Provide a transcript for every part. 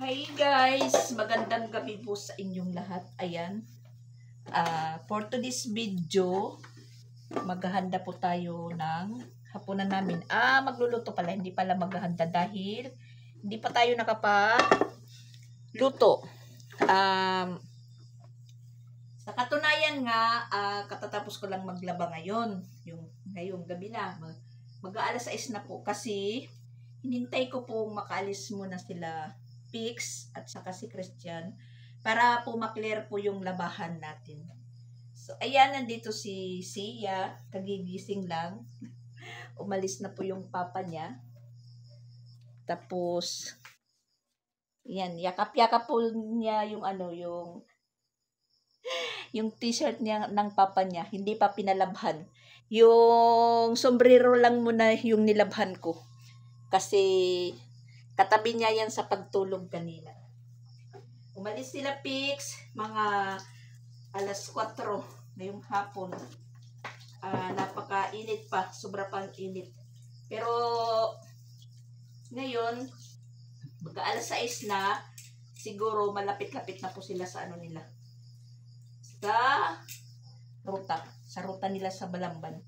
Hi guys! Magandang gabi po sa inyong lahat. Ayan. For today's video, maghahanda po tayo ng hapunan namin. Magluluto pala. Hindi pala maghahanda dahil hindi pa tayo nakapagluto. Sa katunayan nga, katatapos ko lang maglaba ngayon. Ngayong gabi na. Mag-aalas 6 na po kasi hinintay ko pong makaalis muna sila Pix at saka si Christian para po maklear po yung labahan natin. So, ayan, nandito si Sia, kagigising lang. Umalis na po yung papa niya. Tapos, yan, yakap-yakap po niya yung t-shirt niya ng papa niya. Hindi pa pinalabhan. Yung sombrero lang muna yung nilabhan ko. Kasi, katabi niya yan sa pagtulog kanina. Umalis sila Pix, mga alas 4 ngayong hapon. Napaka-init pa, sobra pang init. Pero, ngayon, mag-aalas 6 na, siguro malapit-lapit na po sila sa nila. Sa ruta nila sa Balamban.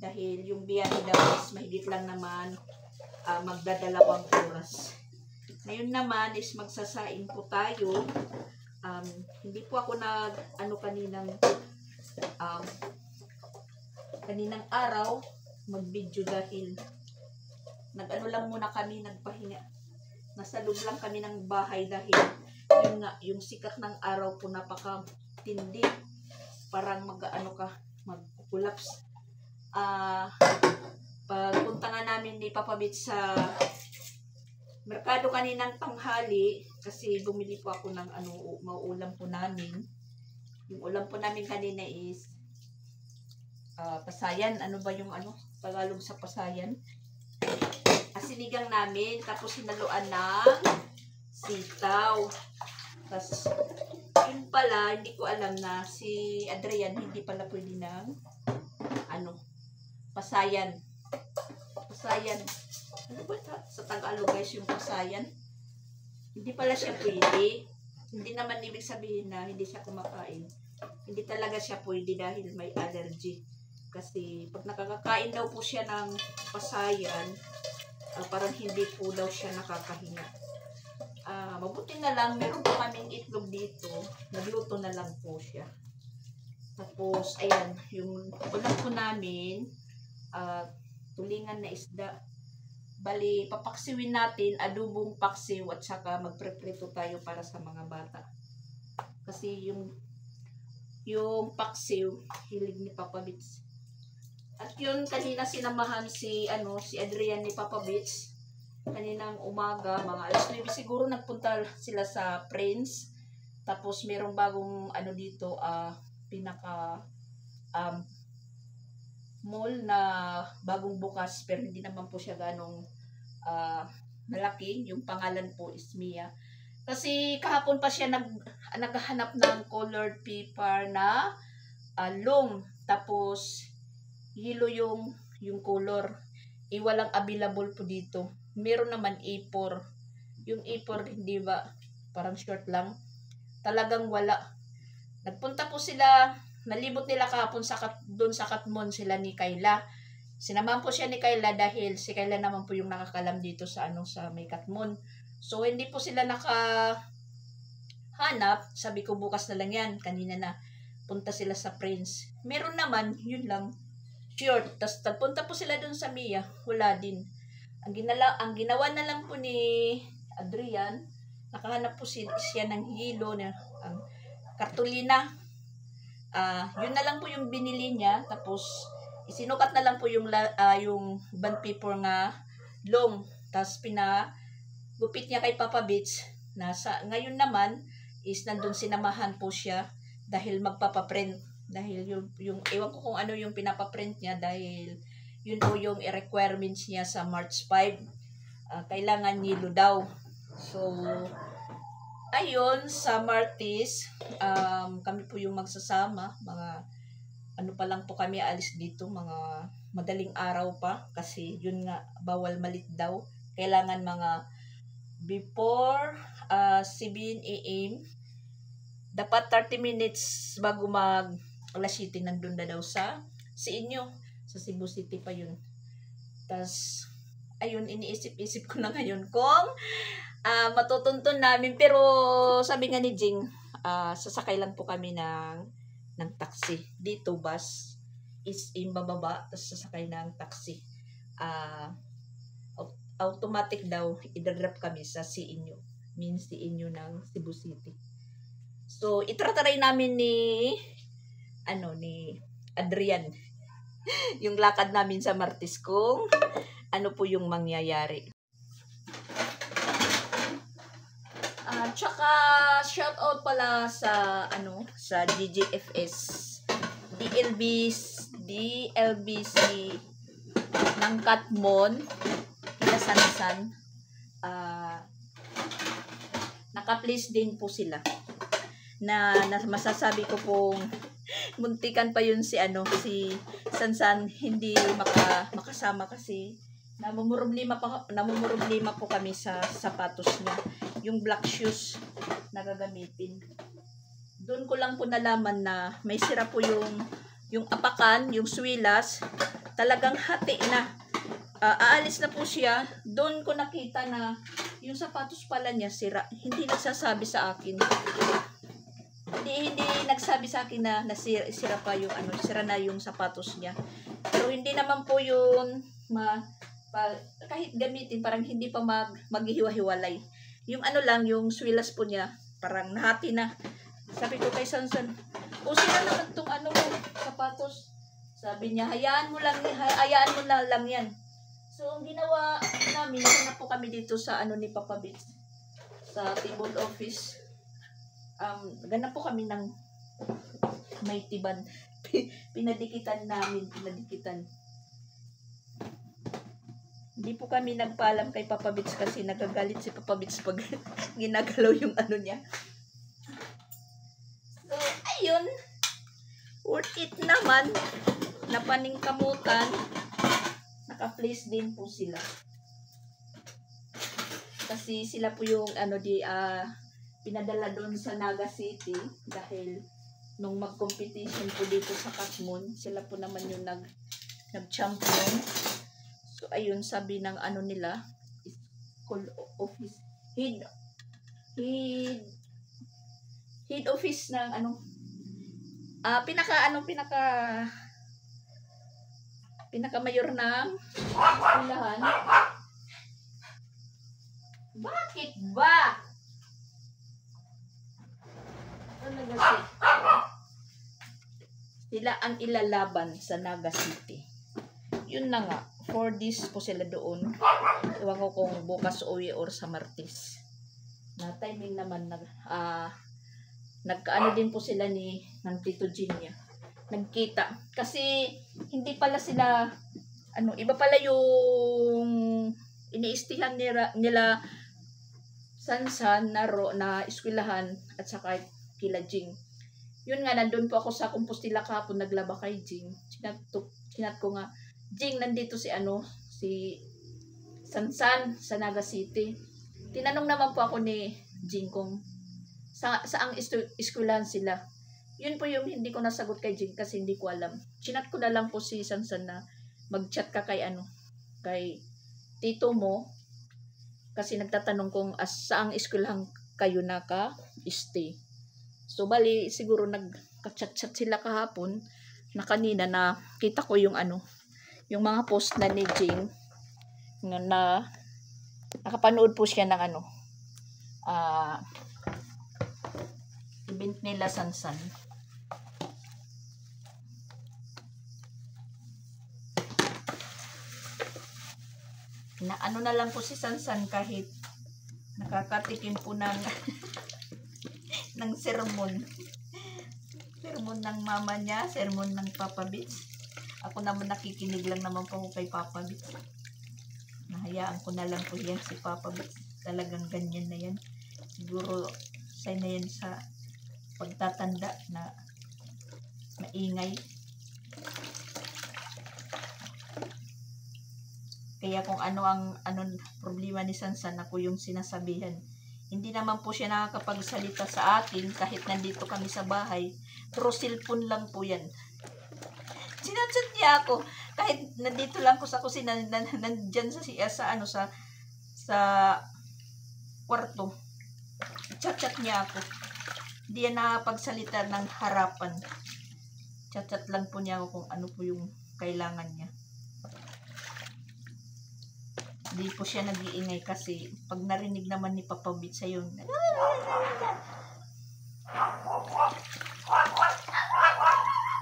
Dahil yung biyahe daw is mahigit lang naman magdadalawang oras. Ngayon naman is magsasain po tayo. Hindi po ako kaninang araw mag-video dahil lang muna kami, nagpahinga. Nasa loob lang kami ng bahay dahil yung sikat ng araw po napaka-tindi. Parang mag-collapse. Pagpunta nga namin ni Papa Bit sa merkado kaninang tanghali kasi bumili po ako ng mauulam po namin. Yung ulam po namin kanina is pasayan. Ano ba yung Tagalog sa pasayan? Sinigang namin, tapos hinaluan ng sitaw. Tapos yun pala, hindi ko alam na si Adrian hindi pala pwede ng pasayan. Ano ba sa Tagalog guys yung pasayan? Hindi pala siya pwede. Hindi naman ibig sabihin na hindi siya kumakain. Hindi talaga siya pwede dahil may allergy. Kasi pag nakakakain daw po siya ng pasayan, parang hindi po daw siya nakakahinga. Mabuti na lang, meron po kaming itlog dito. Nagluto na lang po siya. Tapos, ayan, yung ulam po namin, tulingan na isda. Bali, papaksiwin natin, adubong paksiw at saka magpreprito tayo para sa mga bata. Kasi yung paksiw, hilig ni Papa Bits. At yun, kanina sinamahan si Adrian ni Papa Bits. Kaninang umaga, mga alas 9 siguro nagpunta sila sa Prince. Tapos merong bagong dito, mall na bagong bukas pero hindi naman po siya ganong malaki. Yung pangalan po is Mia. Kasi kahapon pa siya naghahanap ng colored paper na long. Tapos yellow yung color. Walang available po dito. Meron naman A4. Yung A4 hindi ba parang short lang. Talagang wala. Nagpunta po sila, nalibot nila kahapon doon sa Katmon sila ni Kayla. Sinamahan po siya ni Kayla dahil si Kayla naman po yung nakakalam dito sa sa may Katmon. So hindi po sila nakahanap. Sabi ko bukas na lang yan. Kanina na punta sila sa Prince. Meron naman, yun lang. Short. Tapos nagpunta po sila doon sa Mia. Wala din. Ang ginawa na lang po ni Adrian, nakahanap po siya ng hilo na kartulina. Yun na lang po yung binili niya. Tapos isinukat na lang po yung band paper nga long. Tapos pinagupit niya kay Papa Bits. Ngayon naman is nandun sinamahan po siya dahil magpapaprint. Dahil yung ewan ko kung ano yung pinapaprint niya dahil yun po yung requirements niya sa March 5. Kailangan yellow daw. So, ayun, sa Martis, kami po yung magsasama. Mga pa lang po kami alis dito, mga madaling araw pa. Kasi yun nga, bawal malit daw. Kailangan mga before 7 a.m. Dapat 30 minutes bago mag alas 7 nandun na daw sa inyo. Sa Cebu City pa yun. Tas, ayun, iniisip-isip ko na ngayon kung matutuntun namin. Pero sabi nga ni Jing, sasakay lang po kami ng taxi. Dito bus is bababa, tapos sasakay ng taxi. Automatic daw, idadrop kami sa CNU. Means CNU ng Cebu City. So, itratry namin ni Adrian yung lakad namin sa Martes kung ano po yung mangyayari. Tsaka shout out pala sa sa DJFS DLBC ng Katmon Sansan. Naka-place din po sila na masasabi ko pong muntikan pa yun si Sansan hindi makasama kasi namumroblema po kami sa sapatos niya, yung black shoes na gagamitin. Doon ko lang po nalaman na may sira po yung apakan, yung swilas, talagang hati na. Aalis na po siya. Doon ko nakita na yung sapatos pala niya sira. Hindi nagsasabi sa akin. Hindi nagsabi sa akin na sira pa yung sira na yung sapatos niya. Pero hindi naman po yun kahit gamitin, parang hindi pa maghihiwa-hiwalay. Yung lang, yung swilas po niya, parang nahati na. Sabi ko kay Sansan, sira naman tong sapatos. Sabi niya, hayaan mo lang yan. So, ang ginawa namin, na po kami dito sa ni Papa Bits, sa table office. Ganap po kami ng may tiban. Pinadikitan. Hindi po kami nagpaalam kay Papa Bits kasi nagagalit si Papa Bits pag ginagalaw yung niya. So, ayun. Worth it naman. Napaningkamutan. Naka-place din po sila. Kasi sila po yung pinadala doon sa Naga City dahil nung mag-competition po dito sa Katmon, sila po naman yung nag-champion. So ayun, sabi ng nila, school office, head office ng pinaka-mayor ng ulahan. Bakit ba? Sila ang ilalaban sa Naga City. Yun na nga. 4 days po sila doon. Iwan ko kung bukas uwi or sa Martes. Na timing naman nagkaano din po sila ng Tito Ginia. Nagkita. Kasi hindi pala sila iba pala yung iniistihan nila Sansan na eskwelahan at saka kila Jing. Yun nga, nandun po ako sa Compostela kahapon, naglaba kay Jing. Chinat ko nga, Jing, nandito si Sansan sa Naga City. Tinanong naman po ako ni Jing kung saang eskwelahan sila. Yun po yung hindi ko nasagot kay Jing kasi hindi ko alam. Chinat ko na lang po si Sansan na mag-chat ka kay tito mo kasi nagtatanong kung saang eskwelahan kayo naka-stay. So, bali, siguro nagka-chat-chat sila kahapon na kanina na kita ko yung yung mga post na ni Jing na nakapanood po siya ng event nila Sansan. Na na lang po si Sansan kahit nakakatikim po ng ng sermon ng mama niya, sermon ng Papa Bits. Ako naman nakikinig lang naman po ako kay Papa Bits. Nahayaan ko na lang po yan si Papa Bits. Talagang ganyan na yan. Siguro sign na yan sa pagtatanda na maingay. Kaya kung ano ang problema ni Sansan, ako yung sinasabihan. Hindi naman po siya nakakapagsalita sa akin kahit nandito kami sa bahay. Pero cellphone lang po yan. Sinachat niya ako. Kahit nandito lang ko sa kusina, nandyan sa kwarto. Chat niya ako. Hindi yan nakapagsalita ng harapan. Chat lang po niya ako kung ano po yung kailangan niya. Hindi po siya nag-iingay kasi pag narinig naman ni Papa Bitsa yun.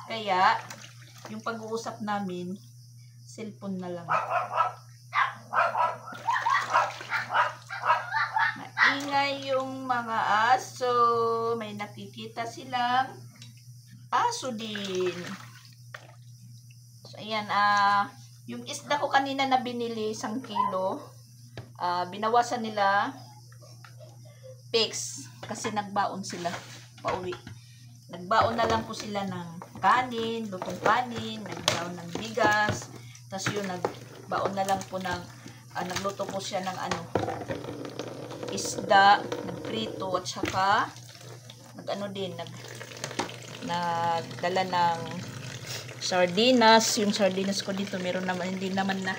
Kaya, yung pag-uusap namin, cellphone na lang. Maingay yung mga aso. May nakikita silang aso din. So, ayan, yung isda ko kanina na binili, 1 kilo, binawasan nila pigs kasi nagbaon sila pauwi. Nagbaon na lang po sila ng kanin, lutong kanin, nagbaon ng bigas, tapos yun, nagbaon na lang po ng, nagluto po siya ng isda, nagprito, at saka, nagdala ng sardinas. Yung sardinas ko dito meron naman, hindi naman na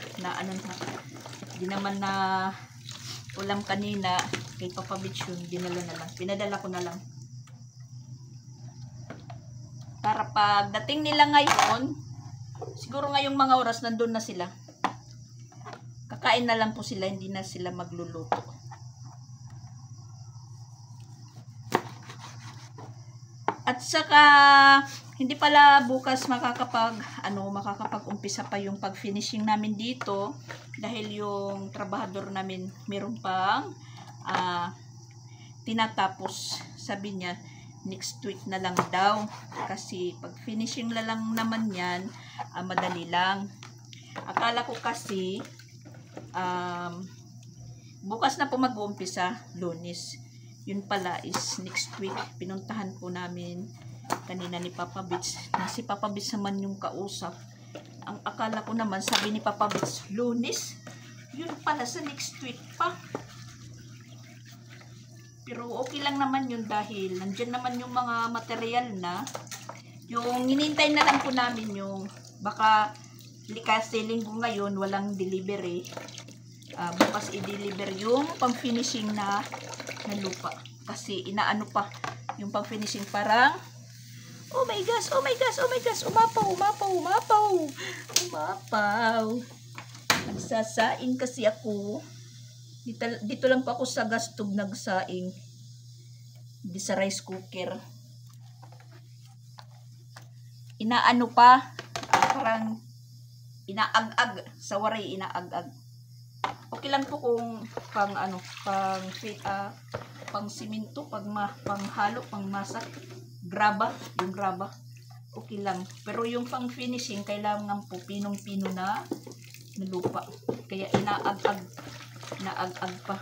ulam kanina kay Papa Bitch, yun dinala na lang, pinadala ko na lang para pagdating nila ngayon, siguro ngayong mga oras nandun na sila, kakain na lang po sila, hindi na sila magluluto. At saka hindi pala bukas makakapag-umpisa pa yung pag-finishing namin dito dahil yung trabahador namin meron pang tinatapos. Sabi niya next week na lang daw kasi pag-finishing na lang naman yan, madali lang. Akala ko kasi bukas na po mag-uumpisa, Lunes. Yun pala is next week. Pinuntahan po namin kanina ni Papa Bitch. Na si Papa Bitch naman yung kausap. Ang akala ko naman, sabi ni Papa Bitch, Lunes. Yun pala sa next week pa. Pero okay lang naman yun dahil nandyan naman yung mga material na. Yung hinintay na lang po namin yung baka kasi linggo ngayon walang delivery. Bukas i-deliver yung pang-finishing na lupa. Kasi inaano pa yung pang-finishing, parang oh my gosh, umapaw. Nagsasaing kasi ako. Dito lang po ako sa gas tube nagsaing. Hindi sa rice cooker. Inaano pa, parang inaag-ag. Sa waray, inaag-ag. Okay lang po kung pang simento, panghalo, pangmasak, yung graba, okay lang. Pero yung pang finishing, kailangan po pinong-pino na lupa. Kaya inaag-ag pa.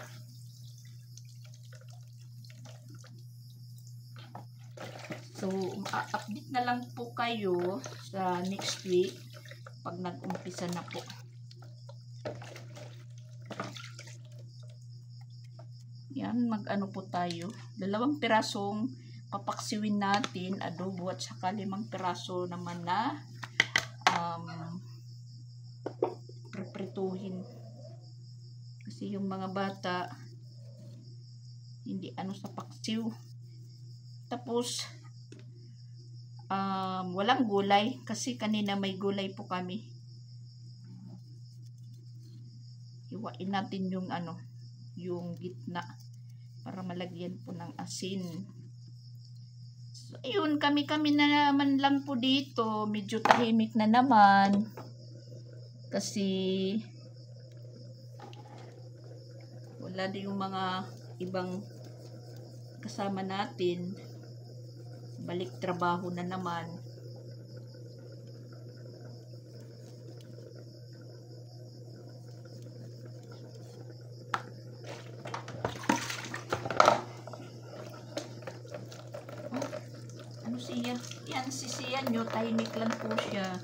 So, update na lang po kayo sa next week pag nag-umpisa na po. Yan, mag-ano po tayo. 2 pirasong papaksiwin natin, adobo, at saka 5 piraso naman na preprituhin. Kasi yung mga bata hindi sa paksiw. Tapos walang gulay kasi kanina may gulay po kami. Iwain natin yung yung gitna para malagyan po ng asin. So, ayun, kami na naman lang po dito. Medyo tahimik na naman. Kasi wala din yung mga ibang kasama natin. Balik trabaho na naman. Yan si Sian nyo, tahimik lang po siya.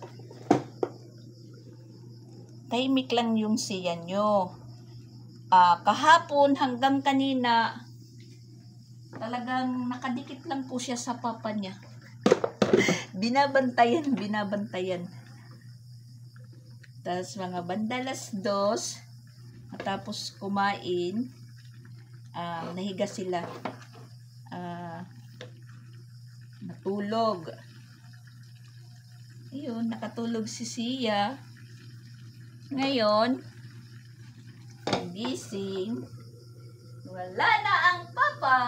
tahimik lang yung siya nyo. Kahapon hanggang kanina, talagang nakadikit lang po siya sa papa niya. Binabantayan. Tapos mga bandalas 2, tapos kumain, nahiga sila. Natulog. Ayun, nakatulog si Sia. Ngayon, gising. Wala na ang papa.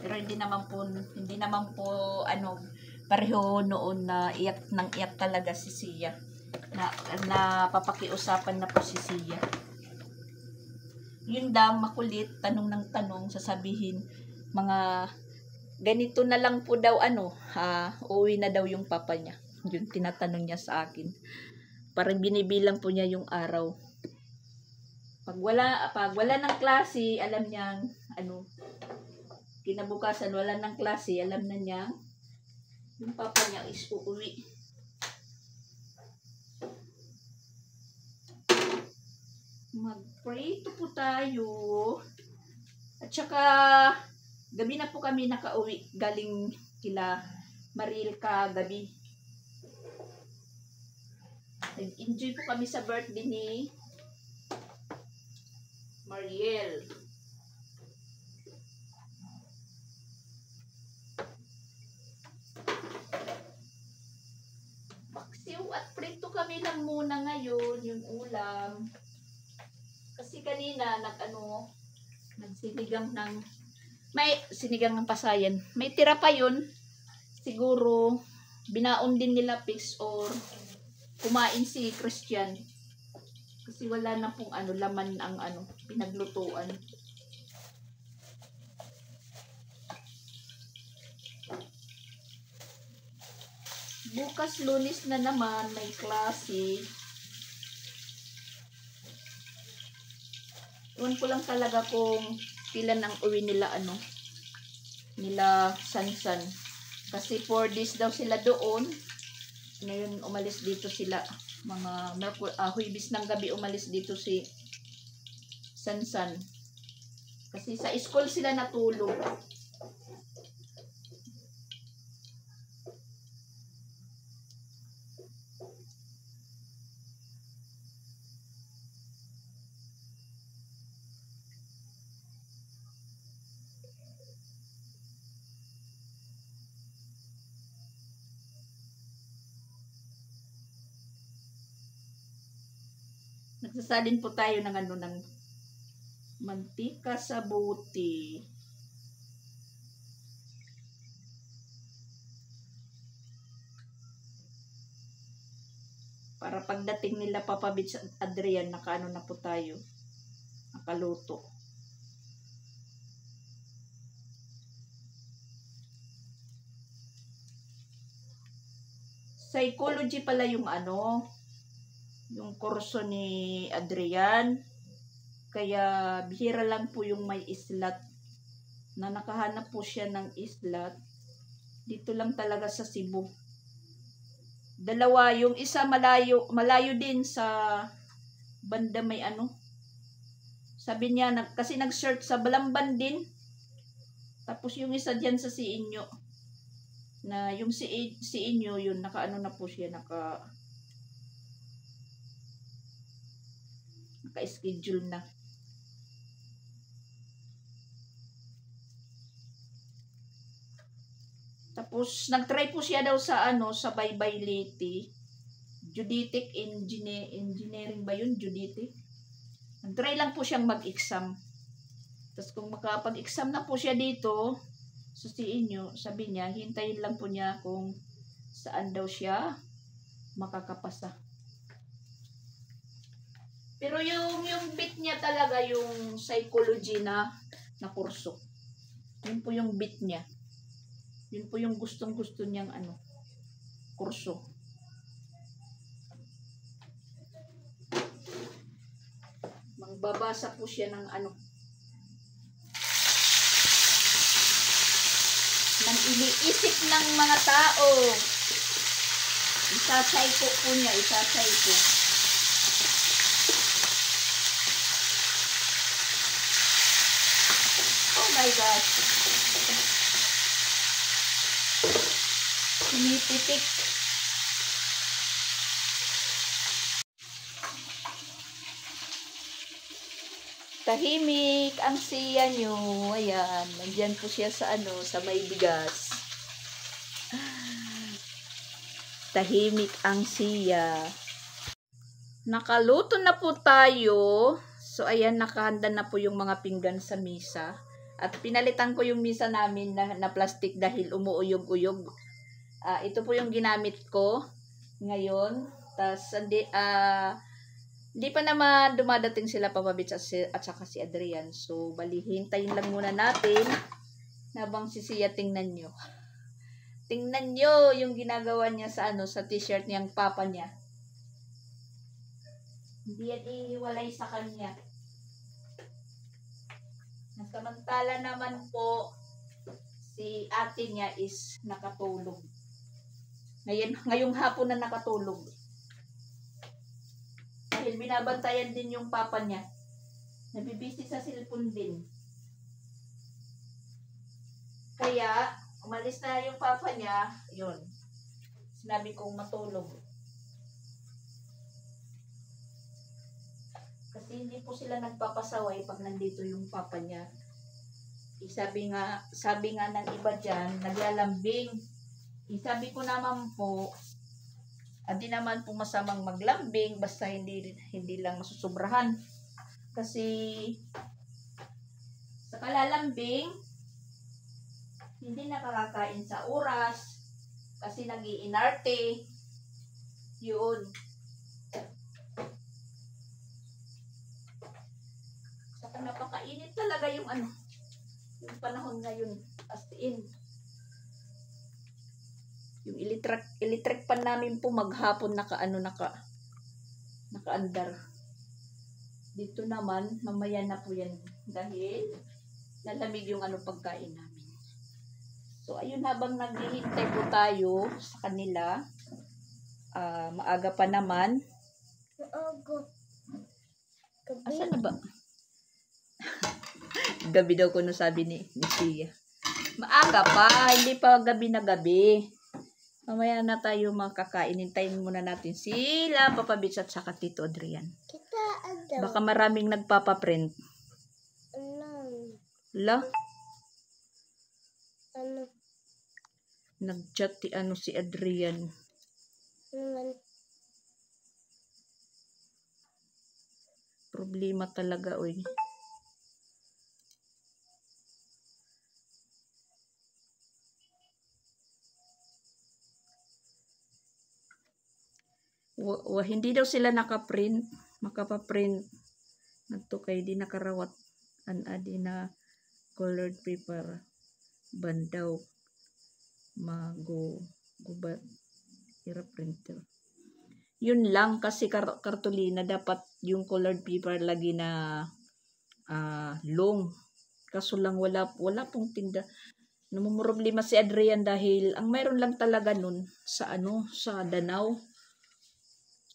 Pero hindi naman po pareho noon na iyak talaga si Sia. Na papakiusapan na po si Sia. Yun daw, makulit, tanong ng tanong, sasabihin, mga ganito na lang po daw, uuwi na daw yung papa niya. Yun, tinatanong niya sa akin. Parang binibilang po niya yung araw. Pag wala ng klase, alam niyang, kinabukasan, wala ng klase, alam na niya, yung papa niya is uuwi. Mag-pray po tayo. At saka, gabi na po kami nakauwi. Galing kila Marilka gabi. Nag-enjoy po kami sa birthday ni Mariel. Paksiw at prito kami lang muna ngayon, yung ulam. Kasi kanina may sinigang ng pasayan. May tira pa yun. Siguro binaon din nila Pix or kumain si Christian. Kasi wala na pong laman ang pinaglutuan. Bukas Lunes na naman may klase. Iwan ko lang talaga kung kailan ang uwi nila nila Sansan. Kasi 4 days daw sila doon. Ngayon umalis dito sila. Mga Huwebes ng gabi umalis dito si Sansan. Kasi sa school sila natulog. Nagsasalin po tayo ng ng mantika sa buti. Para pagdating nila Papa Beach at Adrian, nakaano na po tayo. Nakaluto. Psychology pala yung yung kurso ni Adrian. Kaya bihira lang po yung may islat. Na nakahanap po siya ng islat. Dito lang talaga sa Cebu. Dalawa, yung isa malayo din sa banda may Sabi niya, kasi nag-search sa Balamban din. Tapos yung isa dyan sa Siinyo. Na yung Siinyo, yun, nakaano na po siya, naka-schedule na. Tapos, nag-try po siya daw sa sa Baybay Leyte. Geodetic engineering ba yun? Geodetic. Nag-try lang po siyang mag-exam. Tapos, kung makapag-exam na po siya dito, sa inyo, sabi niya, hintayin lang po niya kung saan daw siya makakapasa. Pero yung bit niya talaga, yung psychology na kurso. Yun po yung bit niya. Yun po yung gustong-gusto niyang kurso. Magbabasa po siya ng ng iniisip ng mga tao. Isasayko po niya, isasayko. Oh my gosh. Pinipitik. Tahimik ang siya nyo. Ayan, nandyan po siya sa sa may bigas. Tahimik ang siya. Nakaluto na po tayo. So, ayan, nakahanda na po yung mga pinggan sa misa. At pinalitan ko yung misa namin na plastic dahil umuuyog-uyog. Ito po yung ginamit ko ngayon. Tapos, di pa naman dumadating sila Papa Bits at saka si Adrian. So, bali, hintayin lang muna natin habang si Sia tingnan nyo. Tingnan nyo yung ginagawa niya sa sa t-shirt niyang papa niya. Hindi yan iiwalay sa kanya. Samantala naman po, si ate niya is nakatulog. Ngayong hapon na nakatulog. Dahil binabantayan din yung papa niya. Nabibisi sa cellphone din. Kaya, umalis na yung papa niya, yun. Sinabi kong matulog. Kasi hindi po sila nagpapasaway pag nandito yung papa niya. Sabi nga ng iba dyan, naglalambing. Sabi ko naman po, di naman po masamang maglambing, basta hindi lang masusobrahan. Kasi sa kalalambing, hindi nakakakain sa oras, kasi nag-iinarte. Yun. Saka napakainit talaga yung yung panahon ngayon, as in. Yung electric pan namin po maghapon nakaandar. Dito naman, mamaya na po yan dahil lalamig yung pagkain namin. So, ayun, habang naghihintay po tayo sa kanila, maaga pa naman. Asan na ba? Gabi daw ko sabi ni Sia. Maaga pa, hindi pa gabi na gabi. Mamaya na tayo makakain. Hintayin muna natin sila, Papa Bits at saka Tito Adrian. Baka maraming nagpapaprint. La? Nag-chat si Adrian. Problema talaga, oy. Hindi daw sila makapaprint nagto kay di nakarawat adi na colored paper bandaw gubat ira printer. Yun lang kasi kartolina dapat yung colored paper lagi na long. Kaso lang wala pong tinda. Namumroblema si Adrian dahil ang mayroon lang talaga nun sa sa Danau.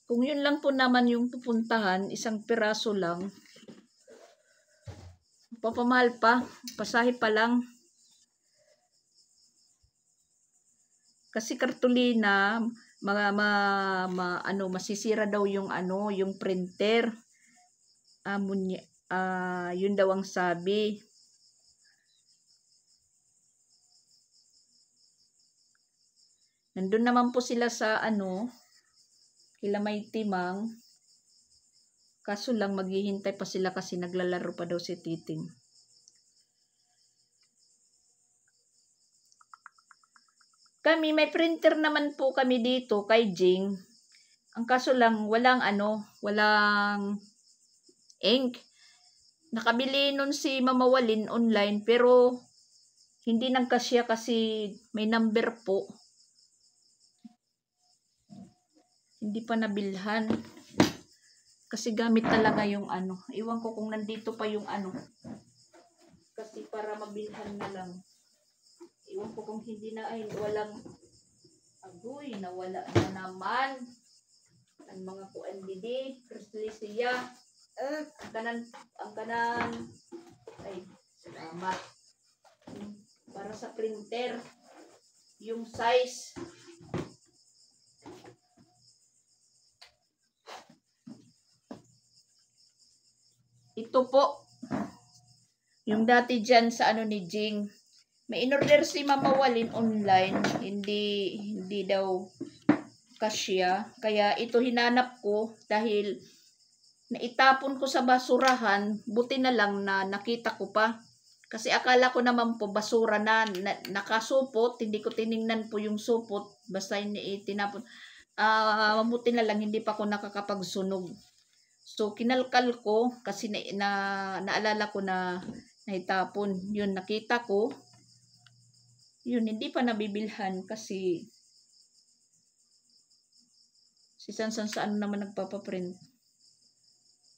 Kung yun lang po naman yung pupuntahan, isang piraso lang, papamahal pa, pasahe pa lang. Kasi kartolina, masisira daw yung yung printer. Yun daw ang sabi. Nandun naman po sila sa kila may timang. Kaso lang maghihintay pa sila kasi naglalaro pa daw si Titing. Kami may printer naman po kami dito kay Jing. Ang kaso lang walang ink. Nakabili nun si Mama Walin online pero hindi nagkasya kasi may number po. Hindi pa nabilhan. Kasi gamit talaga yung Iwan ko kung nandito pa yung Kasi para mabilhan na lang. Iwan ko kung hindi na ay walang agoy, nawala na naman ang mga kuan didi, Christlesia. Ang kanan ay salamat. Para sa printer yung size ito po yung dati dyan sa ano ni Jing. May in-order si Mama Walin online, hindi daw kasya. Kaya ito hinanap ko dahil naitapon ko sa basurahan, buti na lang na nakita ko pa. Kasi akala ko naman po basura na nakasupot, hindi ko tiningnan po yung supot, basta tinapon. Mabuti na lang hindi pa ako nakakapagsunog. So kinalkal ko kasi naalala ko na naitapon. Yun nakita ko. Yun, hindi pa nabibilhan kasi si Sansan sa ano naman nagpapaprint.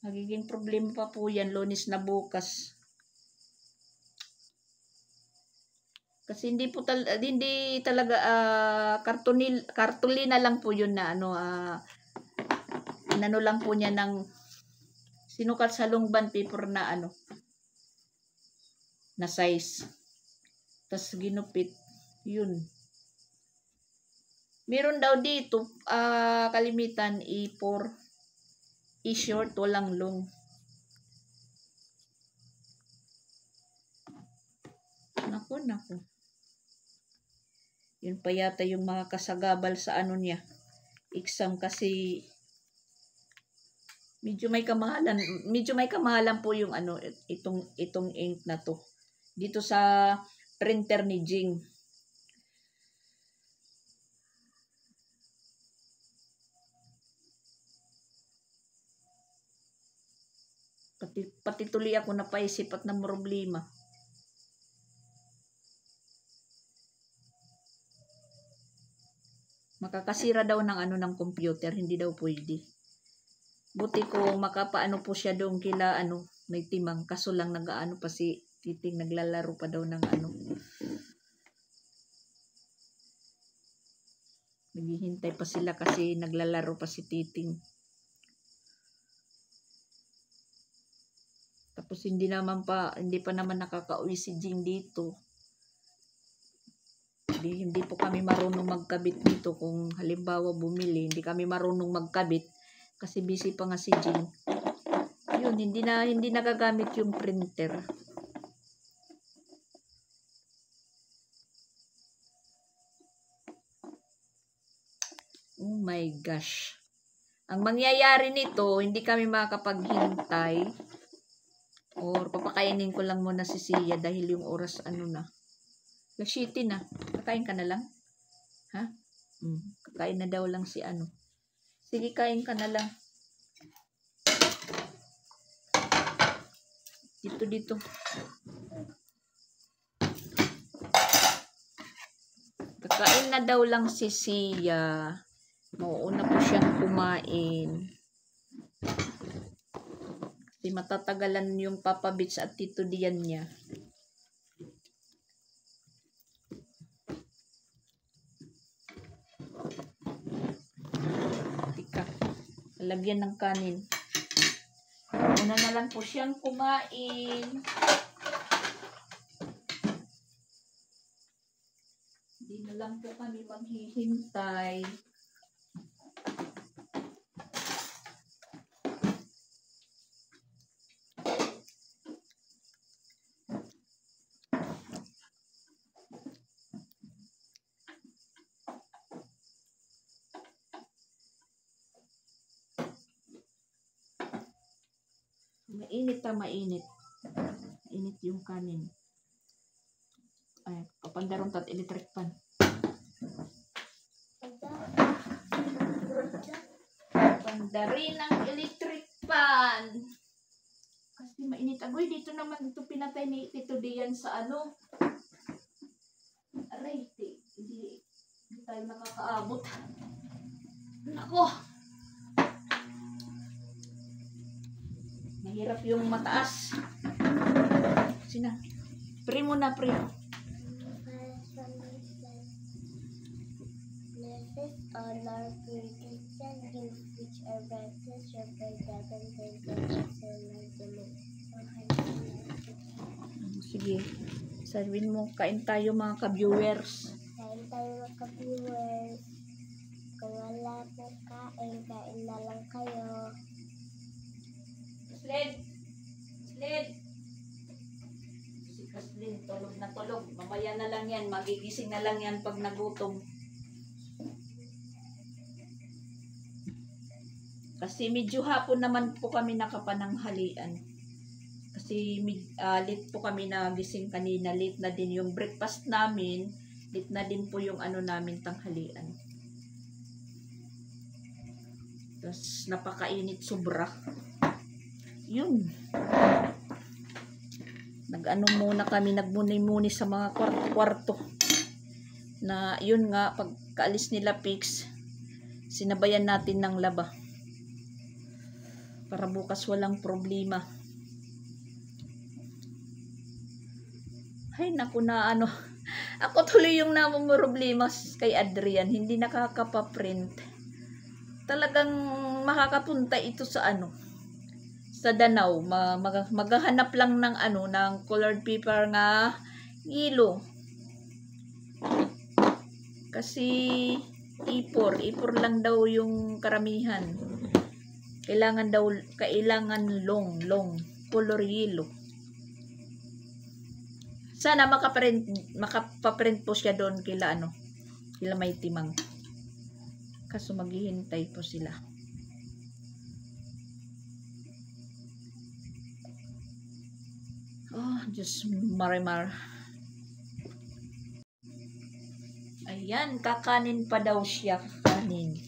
Magiging problema pa po yan, Lunes na bukas. Kasi hindi talaga kartulina lang po yun na ano lang po niya ng sinukat sa long bond paper na ano na size. Tas ginupit. Yun. Meron daw dito, kalimitan, E4, E-short, walang long. Naku. Yun pa yata yung mga kasagabal sa ano niya. Exam kasi medyo may kamahalan po yung ano, itong ink na to. Dito sa printer ni Jing. Pati tuloy ako napaisip at ng problema. Makakasira daw ng ano ng computer, hindi daw pwede. Buti ko makapaano po siya doon kila ano, may timang, kaso lang nagaano pa si Titing, naglalaro pa daw ng ano. Naghihintay pa sila kasi naglalaro pa si Titing. Tapos hindi pa naman nakakauwi si Jing dito. Hindi po kami marunong magkabit dito. Kung halimbawa bumili, hindi kami marunong magkabit kasi busy pa nga si Jing. Yun, hindi nagagamit yung printer. Oh my gosh. Ang mangyayari nito, hindi kami makakapaghintay. Or papakainin ko lang muna si Sia dahil yung oras ano na. Lashiti na. Kakain ka na lang? Ha? Kakain na daw lang si ano. Sige, kain ka na lang. Dito. Kakain na daw lang si Sia. Mauuna po siyang kumain. Kasi matatagalan yung Papa Beach at Tito Dian niya. Lagyan ng kanin. Una na lang po siyang kumain. Hindi na lang po kami maghihintay. Mainit. Mainit yung kanin. Ay, papandarong tat electric pan. Pandarin ang electric pan. Kasi mainit. Agoy, dito naman ito pinatay ni Tito Dian sa ano. Aray, hindi tayo nakakaabot. Nako. Mahirap yung mataas. Sina. Pre muna, pre. Sige. Sabihin mo, kain tayo mga ka-viewers. Kain tayo mga ka-viewers. Kung wala po kain, kain na lang kayo. Kaslin! Kaslin! Si Kaslin, tulog na tulog. Mamaya na lang yan. Magigising na lang yan pag nagutom. Kasi medyo hapon naman po kami nakapananghalian. Kasi late po kami nagising kanina. Late na din yung breakfast namin. Late na din po yung ano namin tanghalian. Tapos napakainit sobra. Yun. Nag-ano muna kami, nagmuni-muni sa mga kwarto-kwarto. Na yun nga, pagkaalis nila Pix, sinabayan natin ng laba. Para bukas walang problema. Ay, naku na ano. Ako tuloy yung namumroblema kay Adrian. Hindi nakakapaprint. Talagang makakapunta ito sa ano. Sa Danau. Maghahanap lang ng ano, ng colored paper nga ilo. Kasi ipor lang daw yung karamihan. Kailangan long color yellow. Sana makapaprint po siya doon kila May Timang. Kaso maghihintay po sila. Oh, Diyos marimar. Ayan, kakanin pa daw siya. Kakanin.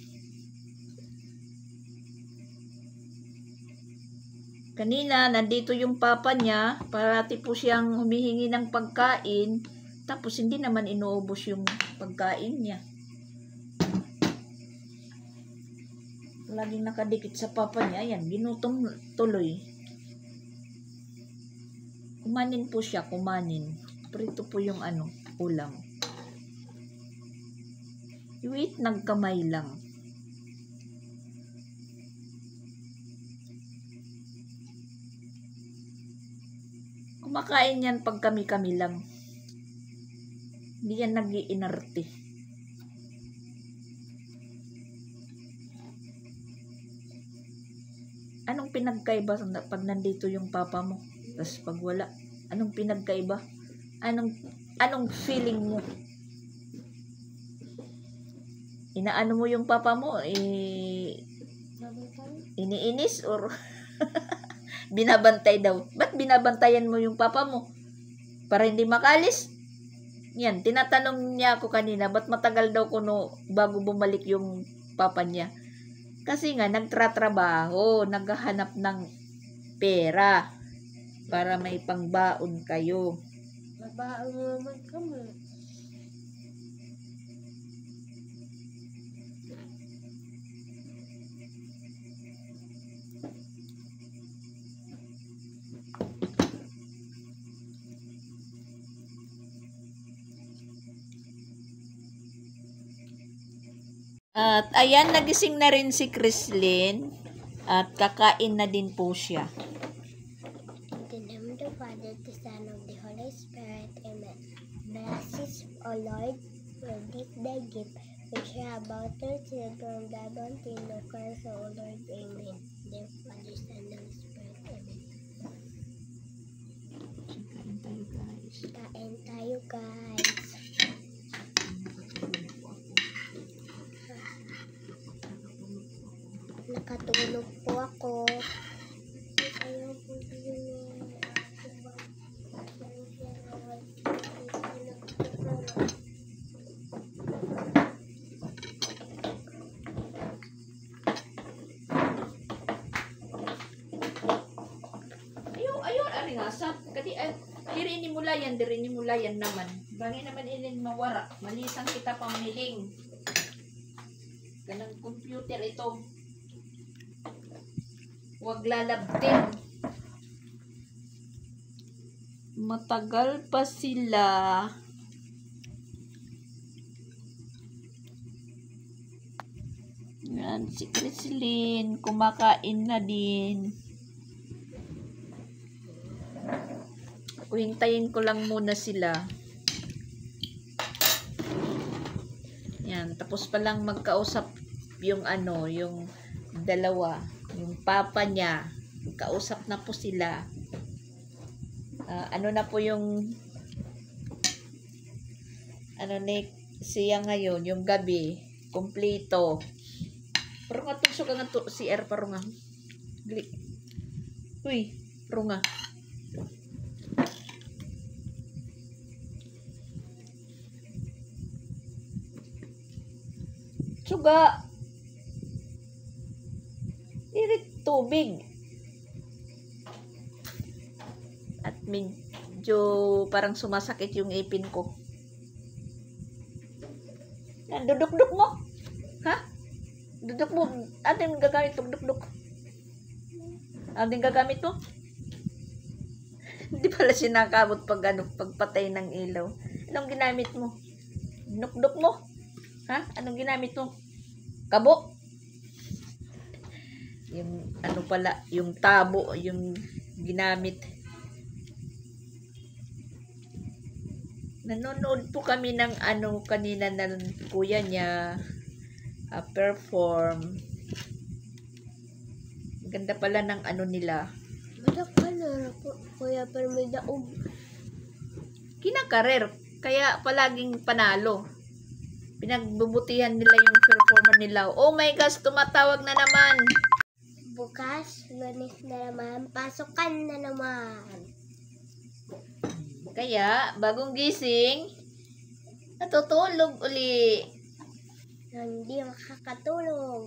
Kanina, nandito yung papa niya. Parati po siyang humihingi ng pagkain. Tapos, hindi naman inuubos yung pagkain niya. Laging nakadikit sa papa niya. Ayan, ginutom tuloy. Kumanin po siya, kumanin. Prito po yung ulam. Wait, nagkamay lang. Kumakain yan pag kami-kami lang. Hindi yan nag-iinarte. Anong pinagkaiba pag nandito yung papa mo? Tapos pag wala, anong pinagkaiba? Anong feeling mo? Inaano mo yung papa mo? Iniinis or binabantay daw? Ba't binabantayan mo yung papa mo? Para hindi makalis? Yan, tinatanong niya ako kanina, ba't matagal daw kuno bago bumalik yung papa niya? Kasi nga, nagtratrabaho, naghahanap ng pera para may pangbaon kayo. Mabaon mo naman kami. At ayan, nagising na rin si Chrislyn at kakain na din po siya. In the name of the Father, the Son, of the Holy Spirit. Amen. Bless us, O Lord, for this thy gift, which we are about to receive from thy bounty in the Christ, O Lord. Amen. The Father, Son, and Holy Spirit. Amen. Kain tayo, guys. Nakatulog po ako. Ayaw po ayun, ari nga, kadi diri ni mulayan naman. Bangin naman ilin mawara. Malisang kita pamiling. Ganang computer ito. Huwag lalabtin. Matagal pa sila. Yan, si Chrislyn, kumakain na din. Hintayin ko lang muna sila. Yan, tapos pa lang magkausap yung yung dalawa, yung papa niya. Kausap na po sila. Ano na po yung siya ngayon, yung gabi, kompleto. Pero nga tunso ka nga to, si R paro nga. Uy, paro nga. Suga. Irit tubig. At medyo parang sumasakit yung ipin ko. Yan, duduk-duk mo. Ha? Duduk mo. Atin gagamit mo, duduk-duk. Atin gagamit mo. Hindi pala sinakabot pagpatay ng ilaw. Anong ginamit mo? Duduk-duk mo? Ha? Anong ginamit mo? Kabo? Yung pala, yung tabo, yung ginamit. Nanonood po kami ng kanina na kuya niya perform. Ganda pala ng nila. Badak ka na po, kuya, pero may daog. Kinakarer, kaya palaging panalo. Pinagbubutihan nila yung performance nila. Oh my gosh, tumatawag na naman. Bukas, Lunes na naman, pasukan na naman. Kaya, bagong gising, natutulog uli. Hindi makakatulog.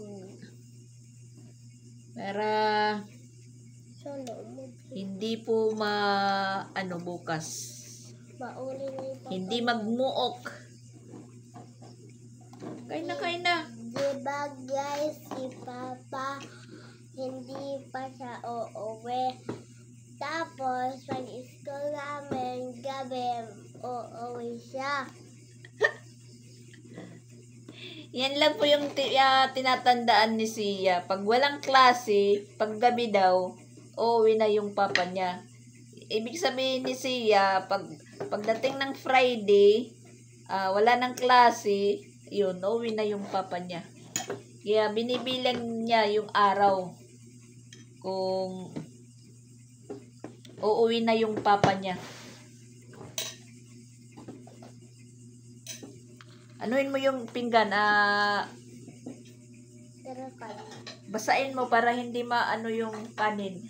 Para Solo mo. hindi po bukas. Mauli na yung papa. Hindi magmuok. Kain na. Diba guys, si Papa hindi pa siya uuwi. Tapos, pag-school namin, gabi, uuwi siya. Yan lang po yung tinatandaan ni Sia. Pag walang klase, pag gabi daw, uuwi na yung papa niya. Ibig sabihin ni Sia, pagdating ng Friday, wala nang klase, yun, uuwi na yung papa niya. Kaya binibilang niya yung araw kung uuwi na yung papa niya. Anuin mo yung pinggan, Pero basain mo para hindi yung kanin.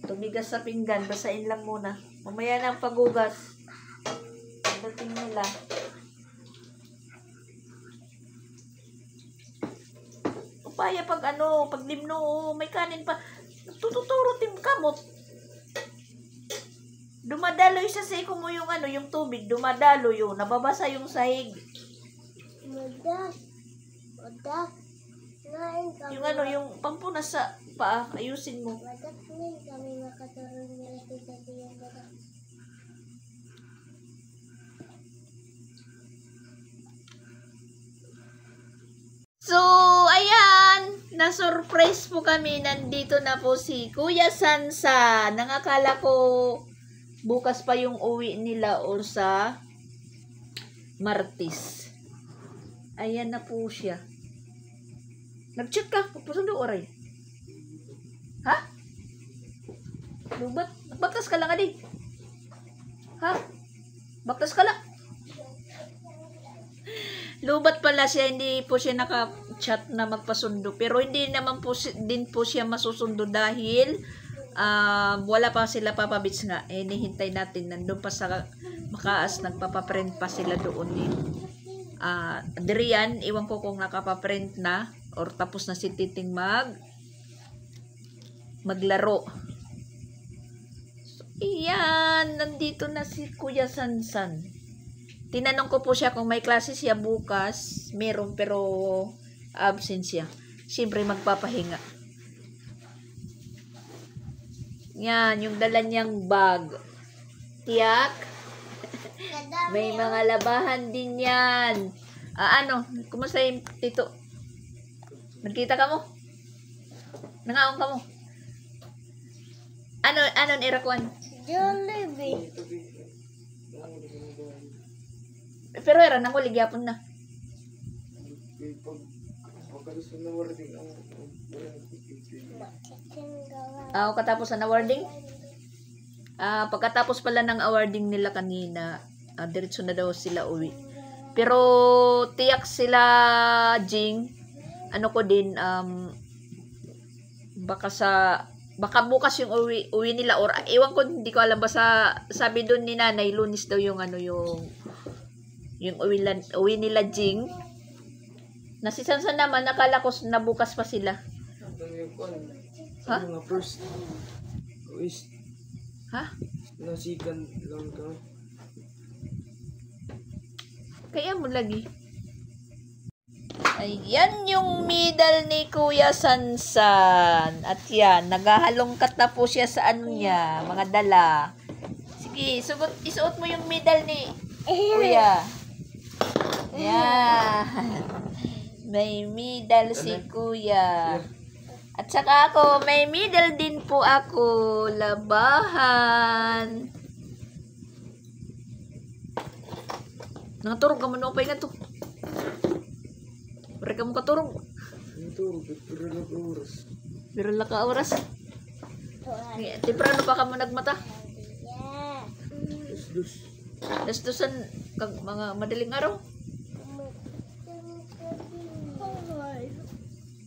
Tumigas sa pinggan, basain lang muna. Mamaya ng pagugas. Pagdating nila. Upaya pag limno, may kanin pa. Tututuro tim kamot. Dumadaloy sa siko mo yung yung tubig, dumadalo yun, nababasa yung sahig. Madak. Ngayon kami. Yung pampunas sa paa, ayusin mo. Madak ngayon kami makatulog nila sa yung madak. So, ayan, na-surprise po kami. Nandito na po si Kuya Sansa. Nangakala ko bukas pa yung uwi nila o sa Martes. Ayan na po siya. Nag-chat ka? Pagpasundo oray. Ha? Lubat? Baktas ka lang adi. Ha? Baktas ka lang. Lubat pala siya, hindi po siya naka-chat na magpasundo. Pero hindi naman po din po siya masusundo dahil wala pa sila papabits nga. Hinihintay natin. Nandun pa sa Makaas, nagpapaprint pa sila doon eh. Adrian, iwan ko kung nakapaprint na or tapos na si Titing maglaro. So, iyan, nandito na si Kuya Sansan. Tinanong ko po siya kung may klase siya bukas. Meron pero absent siya. Siyempre magpapahinga. Yan, yung dala niyang bag. Tiyak. May mga labahan din yan. Kumusta yung tito? Nagkita ka mo? Nangaon ka mo? Ano irakuan? Jollibee. Pero era nang wali gyapon na. Katapos na awarding? Pagkatapos pala ng awarding nila kanina, diretso na daw sila uwi. Pero tiyak sila, Jing, ano ko din, baka bukas yung uwi nila, or iwan ko, hindi ko alam, basta sabi doon ni nanay, Lunes daw yung yung uwi nila, Jing. Na si Sansan naman, nakala ko na bukas pa sila. Ha? First, ha? Nasikan lang ka. Kaya mo lagi. Ayan yung medal ni Kuya Sansan. At yan, naghahalongkat na po siya sa ano niya, mga dala. Sige, isuot mo yung medal ni Kuya. Yan. May medal si Kuya. At saka ako, may medal din po ako. Labahan. Nangaturog ka mo na upay na to. Pare ka mo katurog. Pero lang oras. Pero lang ka oras. Temprano pa ka mo nagmata. Yeah. Dastusan kag mga madaling araw.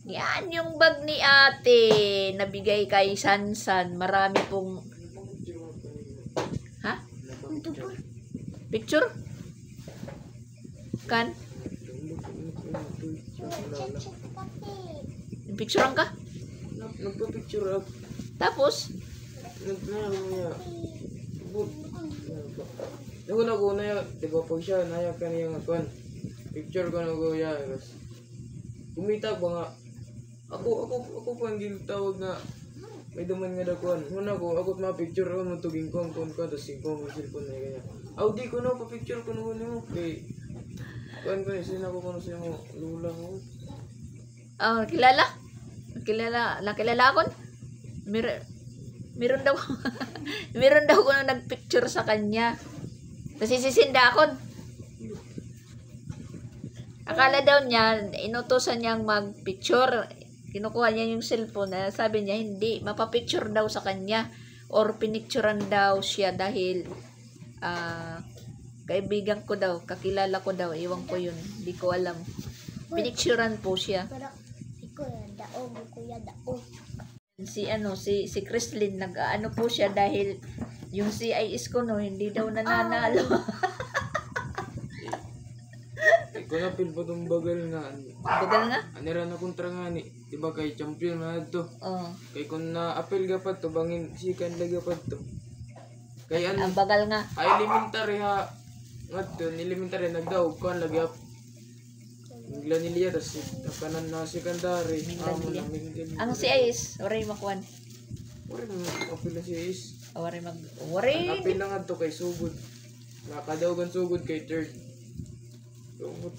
Yan yung bag ni ate. Nabigay kay Sansan. Marami pong... Ha? Picture? Kan? Yung picturean ka? Nagpa-picture up. Tapos? Naguna diba pag siya, naya ka niya nga kwan. Picture ko na ko ya. Kumita ba nga? Ako pa hindi tawag na may daman nga dakuan. Muna ko, ako ma-picture ako, matuging ko, tapos singkong mo cellphone na ganyan. Di ko na, pa-picture ko na mo. Kay, kuan ko, sinako ko na siya mo, lula mo. Kilala? Nakilala ako? Meron daw, meron daw ko na nagpicture sa kanya. Kasi sisinda ako. Akala daw niya, inutosan niyang magpicture. Kinukuha niya yung cellphone na sabi niya, hindi, mapapicture daw sa kanya. Or pinicturean daw siya dahil kaibigan ko daw, kakilala ko daw, iwan ko yun, hindi ko alam. Pinicturean po siya. Si Chrislyn, nag-ano po siya dahil yung CIS ko no, hindi daw nananalo. Ikaw na pil po itong bagal nga. Bagal nga? Anira na kontra nga ni. Diba kay champion na ito. Kay kung na-apel ka pa ito, bangin sikan laga pa ito. Kay Ang bagal nga. Elementary ha. Nga ito, elementary nagdaog ko ang lagi up. Mingla niliya, tapos kanan na secondary. Ang CIS, waray makuan. Waray na apel na CIS. Waray Apel na nga ito kay sugod. Nakadaogan sugod kay third. Sugod.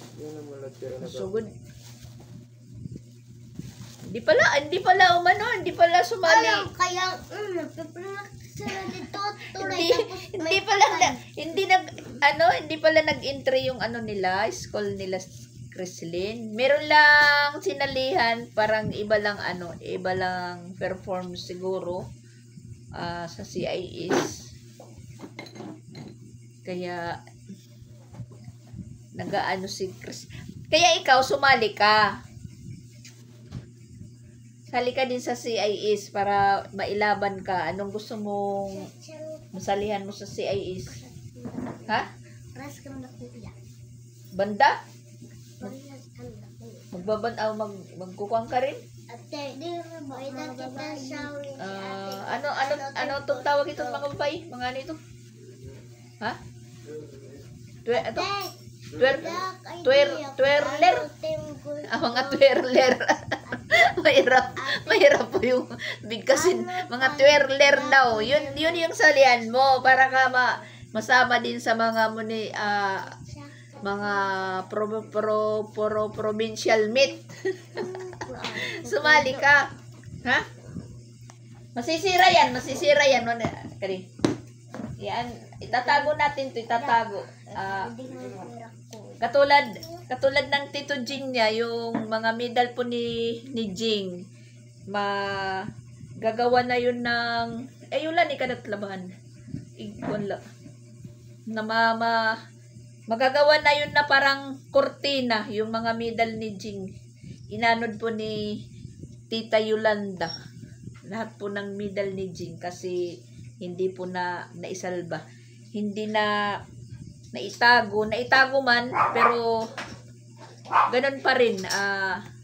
Hindi pala sumali. Kaya, napipinak sila dito. Hindi pala nag-entry yung nila, school nila, Chrislyn. Meron lang sinalihan, parang iba lang perform siguro sa CIS. Kaya si Chris. Kaya ikaw, sumali ka. Sali ka din sa CIS para mailaban ka. Anong gusto mong masalihan mo sa CIS? Ha? Banda? Magkukuang ka rin? Ano itong tawag itong mga babae? Mga ano ito? Ha? Twirler? Mga twirler. Mahirap po yung bigkasin. Mga twirler daw. Yun yung salihan mo para ka masama din sa mga mga provincial meet. Sumali ka. Ha? Masisira yan. Kani. Yan. Itatago natin to. Itatago. Katulad ng Tito Jing niya, yung mga medal po ni Jing, gagawa na yun ng, yun lang ikanatlabahan. Wala. Magagawa na yun na parang kortina, yung mga medal ni Jing. Inanod po ni Tita Yolanda. Lahat po ng medal ni Jing kasi hindi po naisalba. Hindi naitago man, pero ganun pa rin,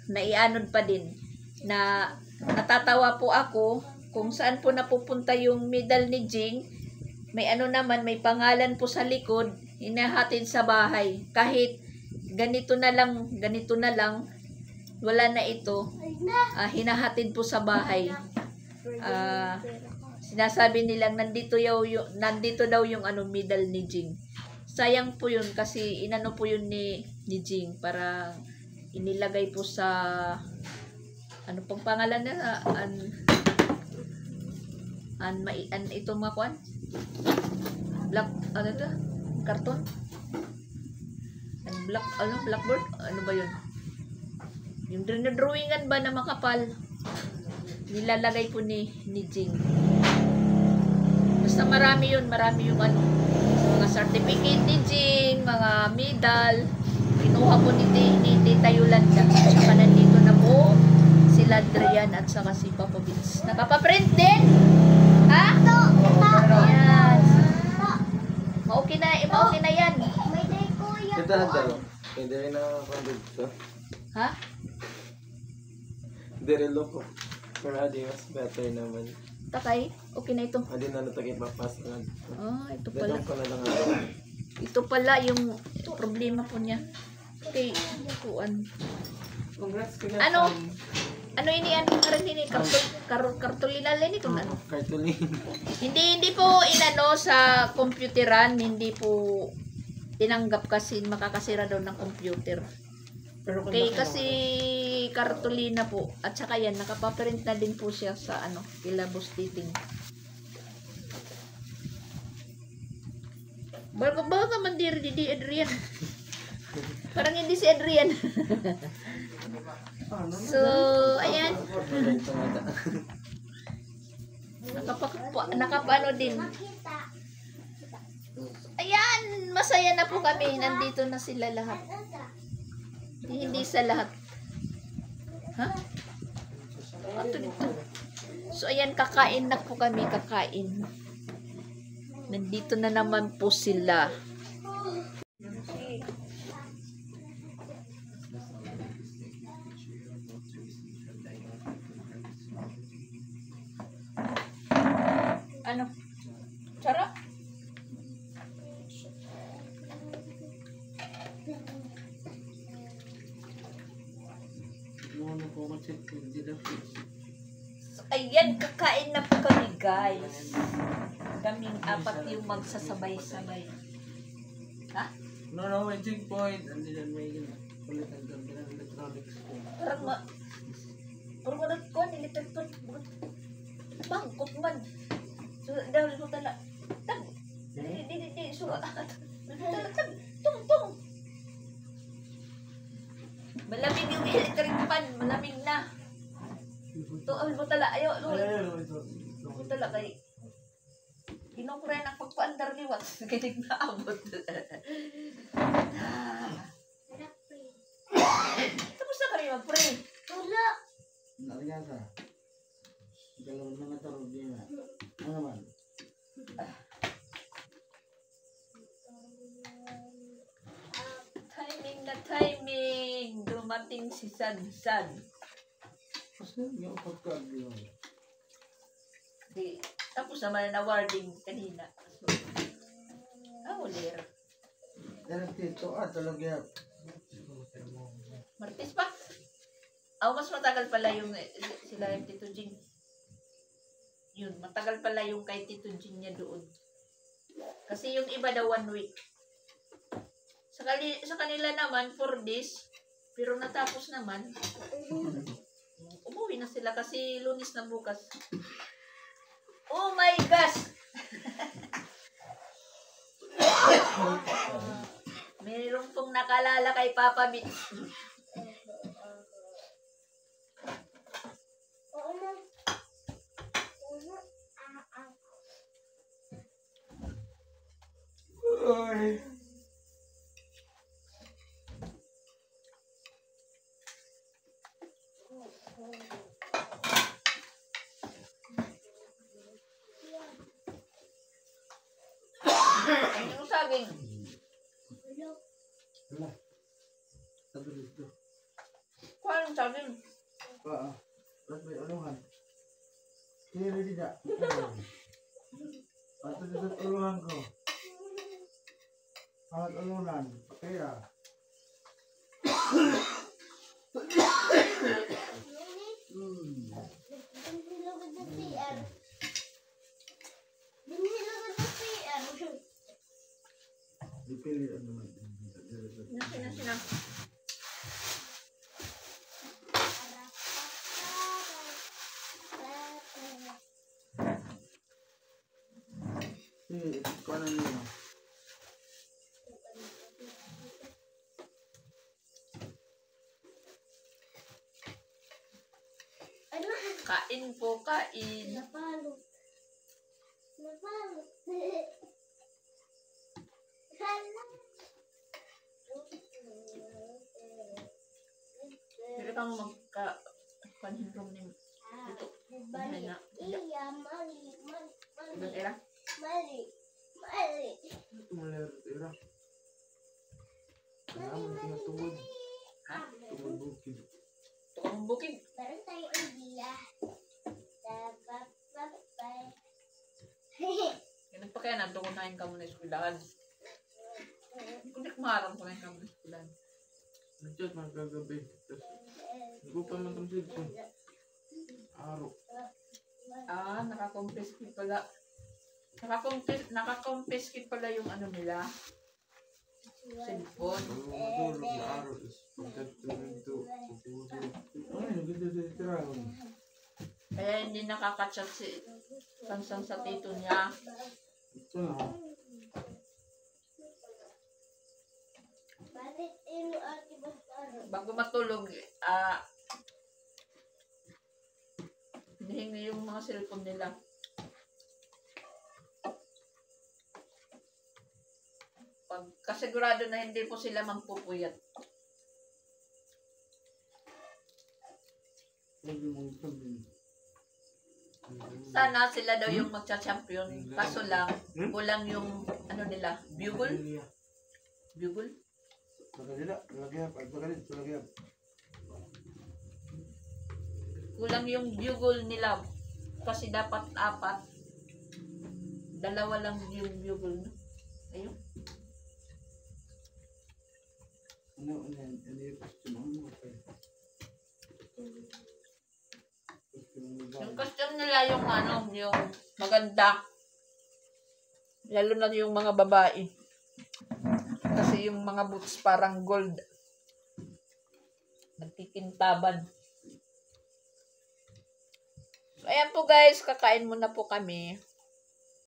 naianod pa din. Natatawa po ako kung saan po napupunta yung medal ni Jing. May may pangalan po sa likod, hinahatid sa bahay. Kahit ganito na lang, wala na ito, hinahatid po sa bahay. Sinasabi nilang nandito daw yung medal ni Jing. Sayang po yun kasi inano po yun ni Jing para inilagay po sa ano pong pangalan na ito mga kwan karton blackboard ba yun yung drawingan ba na makapal nilalagay po ni Jing. Basta marami yung mga certificate ni Jing, mga medal, kinuha po ni Tita Yolanda. Saka nandito na po sila Adrian at saka si Papa Vince. Nakapaprint din? Ha? Yes. Okay na yan. Ito na daw. Hindi rin nakakapagod ito. Ha? Hindi rin loko. Pero adi mas better naman. Takay, okay na ito. Adi na natagipapas na. Ito pala. Ko na lang ako. Ito pala yung problema po niya. Okay, kuan. Congrats ko Ano ini kartulina lang ito ano? Cartolina. Hindi po inano sa computeran, hindi po tinanggap kasi makakasira daw ng computer. Okay, kasi kartulina po. At saka yan, nakapaprint na din po siya sa kilabos titing. Baka man di Adrian. Parang hindi si Adrian. So, ayan. Nakapano din. Ayan, masaya na po kami. Nandito na sila lahat. Hindi sa lahat. Ha? Ito dito. So, ayan, kakain na po kami. Nandito na naman po sila. Ano? Sarap? So, ayan, kakain na po kami, guys. Kaming apat yung magsasabay-sabay. Ha? No, may checkpoint. And then may kulitan doon ng electronics ko. Parang manag ko, nilitan ko. Bangkot man. So, dahil mo tala. Tag. Di. So, tag. Tung. Malamig yung electric pan. Malamig na. Tual mo tala. Ayaw. Mo tala kay. Kinukura ng pagpaandar liwat. Kinig na abot. Tapos na kami mag-pray. Wala. Nalagasa. Galawin na tarog niya. Ano man? Timing. Dumating si Sad. Kasi yung pagkagyo. Tapos naman na warding kanina. So, ulir. Dito talaga. Martes pa? Mas matagal pala yung sila yung Tito Jing. Yun, matagal pala yung kay Tito Jing niya doon. Kasi yung iba daw 1 week. Sa kanila naman 4 days. Pero natapos naman. Umuwi na sila kasi Lunes na bukas. Oh my gosh! Mayroon pong nakalala kay Papa Mitch. Oo na. Oo. Ay. Ano yung saging? Wala. Sabi dito. Kuha yung saging. Ba't may anuhan? Kaya di na. Ato dito sa anuhan ko. At anuhan. Kaya. Dinhilugod na CR. Dinhilugod na CR. Dipili ang naman. Sina. Paano nyo? Ano? Kain po, kain. Napalo. Napalo. Hala. Hindi ka mo magka-panhintong ni dito. Mali. Na. Iya, mali. Ibang era. Mali. Ito mo lang tira. Ang tinatubod. Ha? Tubod bukid. Tukang bukid. Meron tayong idea. Bye. Ganun pa kaya na, kunain ka muna sa eskwelahan. Kung nagmaharang kunain ka muna sa eskwelahan. Nagchat man kagabi. Tapos, hindi ko pa man itong cellphone. Araw. Nakakompiskit pala. Nakakompiskit pala yung ano nila. Cellphone. Ang matulog na araw is pagkatulog to. Ay, naganda sa tira. Kaya hindi nakakachat si Sansang sa tito niya. Ito na. Bakit ino ati bastaro? Bago matulog, hinihingi yung mga cellphone nila. Kasigurado na hindi po sila magpupuyat. Sabi mo sabi. Sana sila daw yung magcha-champion. Kaso lang, kulang yung ano nila, bugle? Bugle? Pagkalila, lagyan. Pagkalila, lagyan. Kulang yung bugle nila. Kasi dapat 4. 2 lang yung bugle. No? Ayun. Ano yung costume mo? Yung costume nila yung ano, yung maganda. Lalo na yung mga babae. Kasi yung mga boots parang gold. Nagtikintaban. So, ayan po guys, kakain muna po kami.